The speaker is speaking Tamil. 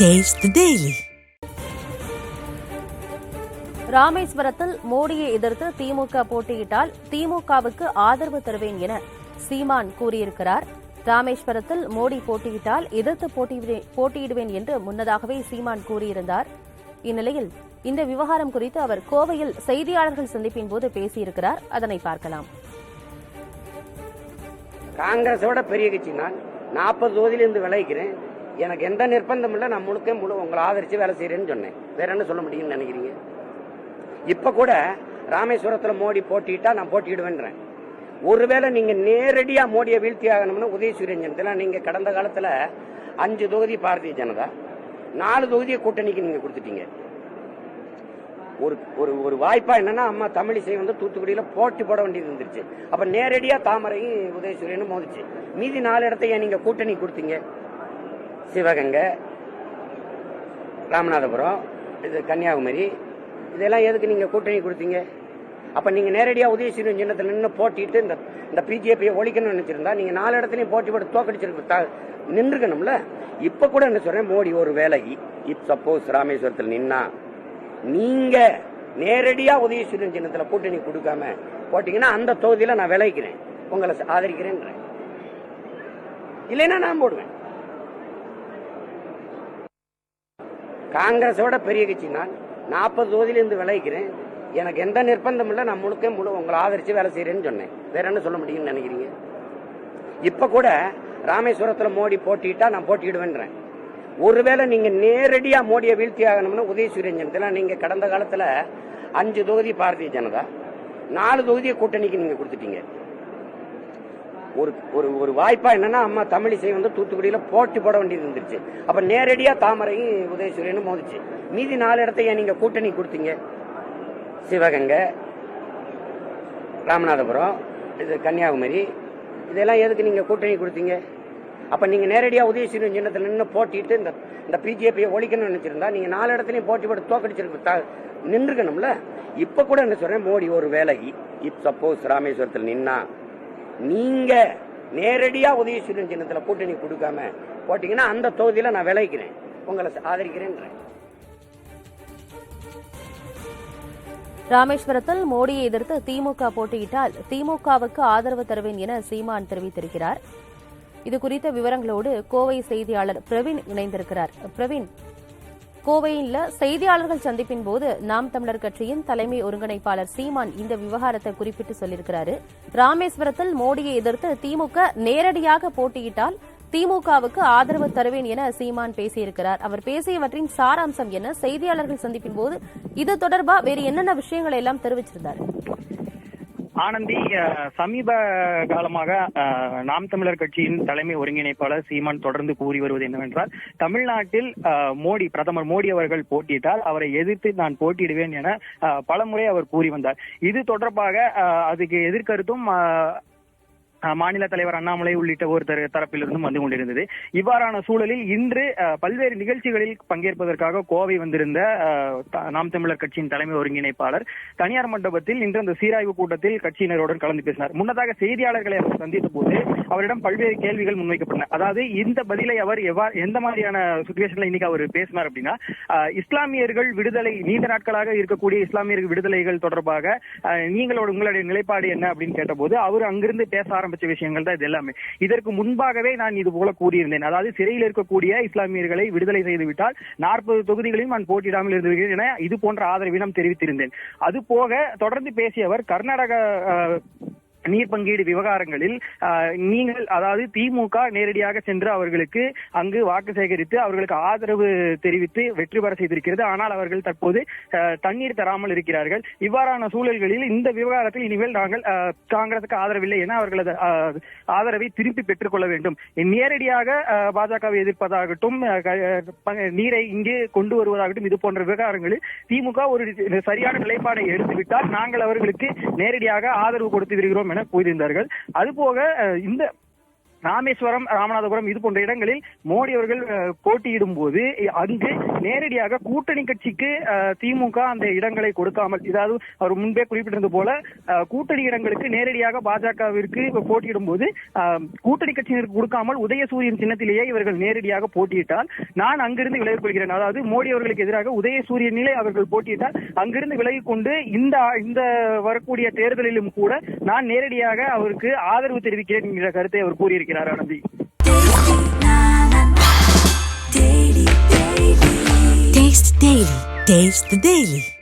Taste the Daily. ராமேஸ்வரத்தில் மோடியை எதிர்த்து திமுக போட்டியிட்டால் திமுகவுக்கு ஆதரவு தருவேன் என சீமான் கூறியிருக்கிறார். ராமேஸ்வரத்தில் மோடி போட்டியிட்டால் எதிர்த்து போட்டியிடுவேன் என்று முன்னதாகவே சீமான் கூறியிருந்தார். இந்நிலையில் இந்த விவகாரம் குறித்து அவர் கோவையில் செய்தியாளர்கள் சந்திப்பின் போது பேசியிருக்கிறார். அதனை பார்க்கலாம். காங்கிரஸோட பெரிய கட்சி நான் 40 தொகுதியிலிருந்து விளைவிக்கிறேன். எனக்கு எந்த நிர்பந்தம் இல்லை. நான் முழுக்க உங்களை ஆதரிச்சு வேலை செய்யறேன்னு சொன்னேன். வேற என்ன சொல்ல முடியும்னு நினைக்கிறீங்க? இப்ப கூட ராமேஸ்வரத்தில் மோடி போட்டிட்டா நான் போட்டிடுவேன்றேன். ஒருவேளை நீங்க நேரடியா மோடியை வீழ்த்தி ஆகணும்னு உதயசூரியன் நீங்க கடந்த காலத்துல 5 தொகுதி பாரதிய ஜனதா, 4 தொகுதியை கூட்டணிக்கு நீங்க கொடுத்துட்டீங்க. ஒரு வாய்ப்பா என்னன்னா அம்மா தமிழிசை தூத்துக்குடியில போட்டி போட வேண்டியது இருந்துச்சு. அப்ப நேரடியா தாமரையும் உதயசூரியனும் மோதிச்சு. மீதி 4 இடத்தை ஏன் நீங்க கூட்டணி கொடுத்தீங்க? சிவகங்கை, ராமநாதபுரம், இது கன்னியாகுமரி, இதெல்லாம் எதுக்கு நீங்க கூட்டணி கொடுத்தீங்க? அப்ப நீங்க நேரடியா உதயசூரியன் சின்னத்தில் நின்று போட்டிட்டு இந்த பிஜேபியை ஒழிக்கணும்னு நினைச்சிருந்தா நீங்க 4 இடத்துலயும் போட்டி போட்டு தோக்கடிச்சிருக்க நின்றுக்கணும்ல. இப்ப கூட என்ன சொல்றேன், மோடி ஒரு வேலை சப்போஸ் ராமேஸ்வரத்தில் நின்னா நீங்க நேரடியா உதயசூரியன் சின்னத்தில் கூட்டணி கொடுக்காம போட்டீங்கன்னா அந்த தொகுதியில நான் விளைவிக்கிறேன், உங்களை ஆதரிக்கிறேன். இல்லைன்னா நான் போடுவேன். காங்கிரஸோட பெரிய கட்சி நான் 40 தொகுதியிலிருந்து விளைவிக்கிறேன். எனக்கு எந்த நிர்பந்தம் இல்லை. நான் முழுக்க உங்களை ஆதரிச்சு வேலை செய்யறேன்னு சொன்னேன். வேற என்ன சொல்ல முடியும்னு நினைக்கிறீங்க? இப்ப கூட ராமேஸ்வரத்தில் மோடி போட்டிட்டா நான் போட்டிடுவேன்றேன். ஒருவேளை நீங்க நேரடியா மோடியை வீழ்த்தி ஆகணும்னு உதயசூரியன் நீங்க கடந்த காலத்துல 5 தொகுதி பாரதிய ஜனதா, 4 தொகுதியை கூட்டணிக்கு நீங்க கொடுத்துட்டீங்க. ஒரு வாய்ப்பா என்னன்னா அம்மா தமிழிசை தூத்துக்குடியில போட்டி போட வேண்டியது இருந்துச்சு. அப்ப நேரடியா தாமரையும் உதயசூரியனும் மோதிச்சு. மீதி 4 இடத்தை ஏன் நீங்க கூட்டணி கொடுத்தீங்க? சிவகங்கை, ராமநாதபுரம், இது கன்னியாகுமரி, இதெல்லாம் எதுக்கு நீங்க கூட்டணி கொடுத்தீங்க? அப்ப நீங்க நேரடியா உதயசூரியன் சின்னத்தில் நின்று போட்டிட்டு இந்த பிஜேபியை ஒழிக்கணும்னு நினைச்சிருந்தா நீங்க 4 இடத்துலயும் போட்டி போட்டு தோக்கடிச்சிருக்க நின்றுக்கணும்ல. இப்ப கூட என்ன சொல்றேன், மோடி ஒரு வேலை சப்போஸ் ராமேஸ்வரத்தில் நின்னா நீங்க நேரடியா உதயசூரியன் சின்னத்தில் கூட்டணி கொடுக்காம போட்டீங்கன்னா அந்த தொகுதியில நான் விளைவிக்கிறேன், உங்களை ஆதரிக்கிறேன். ராமேஸ்வரத்தில் மோடியை எதிர்த்து திமுக போட்டியிட்டால் திமுகவுக்கு ஆதரவு தருவேன் என சீமான் தெரிவித்திருக்கிறார். இதுகுறித்த விவரங்களோடு கோவை செய்தியாளர் பிரவீன் இணைந்திருக்கிறார். பிரவீன், கோவையில் செய்தியாளர்கள் சந்திப்பின் போது நாம் தமிழர் கட்சியின் தலைமை ஒருங்கிணைப்பாளர் சீமான் இந்த விவகாரத்தை குறிப்பிட்டு சொல்லியிருக்கிறாரு. ராமேஸ்வரத்தில் மோடியை எதிர்த்து திமுக நேரடியாக போட்டியிட்டால் திமுகவுக்கு ஆதரவு தருவேன் என சீமான் பேசியிருக்கிறார். அவர் பேசியவற்றின் சாராம்சம் என்ன? செய்தியாளர்கள் சந்திப்பின் போது இது தொடர்பா வேறு என்னென்ன விஷயங்களை எல்லாம் தெரிவிச்சிருந்தார்? ஆனந்தி, சமீப காலமாக நாம் தமிழர் கட்சியின் தலைமை ஒருங்கிணைப்பாளர் சீமான் தொடர்ந்து கூறி வருவது என்னவென்றால், தமிழ்நாட்டில் பிரதமர் மோடி அவர்கள் போட்டியிட்டால் அவரை எதிர்த்து நான் போட்டியிடுவேன் என பலமுறை அவர் கூறி வந்தார். இது தொடர்பாக அதுக்கு எதிர்கருத்தும் மாநில தலைவர் அண்ணாமலை உள்ளிட்ட ஒரு தரப்பிலிருந்தும் வந்து கொண்டிருந்தது. இவ்வாறான சூழலில் இன்று பல்வேறு நிகழ்ச்சிகளில் பங்கேற்பதற்காக கோவை வந்திருந்த நாம் தமிழர் கட்சியின் தலைமை ஒருங்கிணைப்பாளர் தனியார் மண்டபத்தில் இன்று அந்த சீராய்வு கூட்டத்தில் கட்சியினருடன் கலந்து பேசினார். முன்னதாக செய்தியாளர்களை அவர் சந்தித்த போது அவரிடம் பல்வேறு கேள்விகள் முன்வைக்கப்பட்டன. அதாவது இந்த பதிலை அவர் எந்த மாதிரியான சுச்சுவேஷன்ல இன்னைக்கு அவர் பேசினார் அப்படின்னா, இஸ்லாமியர்கள் விடுதலை, நீண்ட நாட்களாக இருக்கக்கூடிய இஸ்லாமியர்கள் விடுதலைகள் தொடர்பாக உங்களுடைய நிலைப்பாடு என்ன அப்படின்னு கேட்டபோது அவர் அங்கிருந்து பேச ஆரம்பிச்ச விஷயங்கள் தான் இது எல்லாமே. இதற்கு முன்பாகவே நான் இது போல கூறியிருந்தேன். அதாவது சிறையில் இருக்கக்கூடிய இஸ்லாமியர்களை விடுதலை செய்துவிட்டால் 40 தொகுதிகளையும் நான் போட்டியிடாமல் இருந்திருக்கிறேன் என இது போன்ற ஆதரவினம் தெரிவித்திருந்தேன். அது போக தொடர்ந்து பேசிய அவர் கர்நாடக நீர் பங்கீடு விவகாரங்களில் நீங்கள், அதாவது திமுக நேரடியாக சென்று அவர்களுக்கு அங்கு வாக்கு சேகரித்து அவர்களுக்கு ஆதரவு தெரிவித்து வெற்றி பெற செய்திருக்கிறது. ஆனால் அவர்கள் தற்போது தண்ணீர் தராமல் இருக்கிறார்கள். இவ்வாறான சூழல்களில் இந்த விவகாரத்தில் இனிமேல் நாங்கள் காங்கிரசுக்கு ஆதரவில்லை என அவர்களது ஆதரவை திருப்பி பெற்றுக் கொள்ள வேண்டும். நேரடியாக பாஜகவை எதிர்ப்பதாகட்டும், நீரை இங்கே கொண்டு வருவதாகட்டும், இது போன்ற விவகாரங்களில் திமுக ஒரு சரியான நிலைப்பாடை எடுத்துவிட்டால் நாங்கள் அவர்களுக்கு நேரடியாக ஆதரவு கொடுத்து வருகிறோம் என கூறியிருந்தார்கள். அதுபோக இந்த ராமேஸ்வரம், ராமநாதபுரம் இது போன்ற இடங்களில் மோடி அவர்கள் போட்டியிடும் போது அங்கு நேரடியாக கூட்டணி கட்சிக்கு திமுக அந்த இடங்களை கொடுக்காமல், இதாவது அவர் முன்பே குறிப்பிட்டது போல கூட்டணி இடங்களுக்கு நேரடியாக பாஜகவிற்கு போட்டியிடும் போது கூட்டணி கட்சியினருக்கு கொடுக்காமல் உதயசூரியன் சின்னத்திலேயே இவர்கள் நேரடியாக போட்டியிட்டால் நான் அங்கிருந்து விலகிக் கொள்கிறேன், அதாவது மோடி அவர்களுக்கு எதிராக உதயசூரியனிலே அவர்கள் போட்டியிட்டால் அங்கிருந்து விலகிக் கொண்டு இந்த வரக்கூடிய தேர்தலிலும் கூட நான் நேரடியாக அவருக்கு ஆதரவு தெரிவிக்கிறேன் என்கிற கருத்தை அவர் கூறியிருக்கிறார். Anandhi, Taste the Daily.